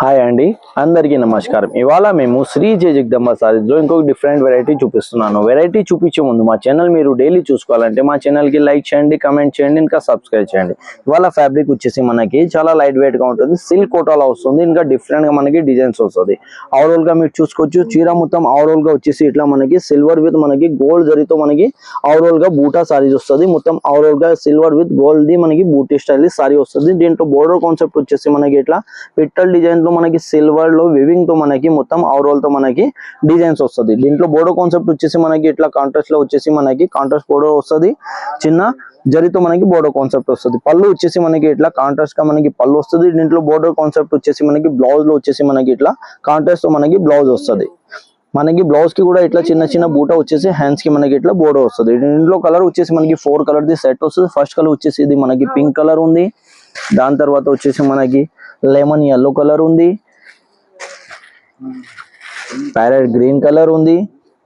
Hi అండి, అందరికీ నమస్కారం. ఇవాళ మేము శ్రీ జయ జగదంబ సారీస్లో ఇంకొక డిఫరెంట్ వెరైటీ చూపిస్తున్నాను. వెరైటీ చూపించే ముందు మా ఛానల్ మీరు డైలీ చూసుకోవాలంటే మా ఛానల్కి లైక్ చేయండి, కమెంట్ చేయండి, ఇంకా సబ్స్క్రైబ్ చేయండి. ఇవాళ ఫ్యాబ్రిక్ వచ్చేసి మనకి చాలా లైట్ వెయిట్గా ఉంటుంది, సిల్క్ కోటాలో వస్తుంది, ఇంకా డిఫరెంట్గా మనకి డిజైన్స్ వస్తుంది. ఓవరాల్గా మీరు చూసుకోవచ్చు, చీర మొత్తం ఓవరాల్గా వచ్చేసి ఇట్లా మనకి సిల్వర్ విత్ మనకి గోల్డ్ జరీతో మనకి ఓవరాల్గా బూటా సారీస్ వస్తుంది. మొత్తం ఓవరాల్గా సిల్వర్ విత్ గోల్డ్ ది మనకి బూటీ స్టైల్ సారీ వస్తుంది. దీంట్లో బోర్డర్ కాన్సెప్ట్ వచ్చేసి మనకి ఇట్లా పిట్టల్ డిజైన్ మనకి సిల్వర్ లో వివింగ్ తో మనకి మొత్తం ఓవరాల్ తో మనకి డిజైన్స్ వస్తుంది. దీంట్లో బోర్డర్ కాన్సెప్ట్ వచ్చేసి మనకి ఇట్లా కాంట్రాస్ట్ లో వచ్చేసి మనకి కాంట్రాస్ట్ బోర్డర్ వస్తుంది, చిన్న జరితో మనకి బోర్డర్ కాన్సెప్ట్ వస్తుంది. పళ్ళు వచ్చేసి మనకి ఇట్లా కాంట్రాస్ట్ గా మనకి పళ్ళు వస్తుంది. దీంట్లో బోర్డర్ కాన్సెప్ట్ వచ్చేసి మనకి బ్లౌజ్ లో వచ్చేసి మనకి ఇట్లా కాంట్రాస్ట్ తో మనకి బ్లౌజ్ వస్తుంది. మనకి బ్లౌజ్ కి కూడా ఇట్లా చిన్న చిన్న బూట వచ్చేసి హ్యాండ్స్ కి మనకి ఇట్లా బోర్డర్ వస్తుంది. దీంట్లో కలర్ వచ్చేసి మనకి 4 కలర్ ది సెట్ వస్తుంది. ఫస్ట్ కలర్ వచ్చేసి ఇది మనకి పింక్ కలర్ ఉంది, దాని తర్వాత వచ్చేసి మనకి లెమన్ yellow కలర్ ఉంది, ప్యారెట్ గ్రీన్ కలర్ ఉంది,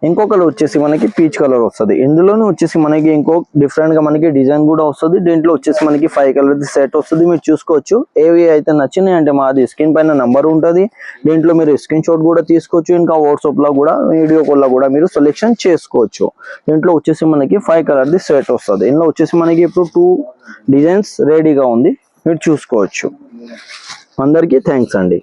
ఇంకో కలర్ వచ్చేసి మనకి పీచ్ కలర్ వస్తుంది. ఇందులోనే వచ్చేసి మనకి ఇంకో డిఫరెంట్ గా మనకి డిజైన్ కూడా వస్తుంది. దీంట్లో వచ్చేసి మనకి 5 కలర్ సెట్ వస్తుంది. మీరు చూసుకోవచ్చు. ఏవి అయితే నచ్చినాయి అంటే మాది స్క్రీన్ పైన నంబర్ ఉంటుంది, దీంట్లో మీరు స్క్రీన్ షాట్ కూడా తీసుకోవచ్చు, ఇంకా వాట్సాప్ లో కూడా వీడియో కాల్ లో కూడా మీరు సెలెక్షన్ చేసుకోవచ్చు. దీంట్లో వచ్చేసి మనకి 5 కలర్ ది సెట్ వస్తుంది. ఇందులో వచ్చేసి మనకి ఇప్పుడు 2 డిజైన్స్ రెడీగా ఉంది, మీరు చూసుకోవచ్చు. అందరికీ థ్యాంక్స్ అండి.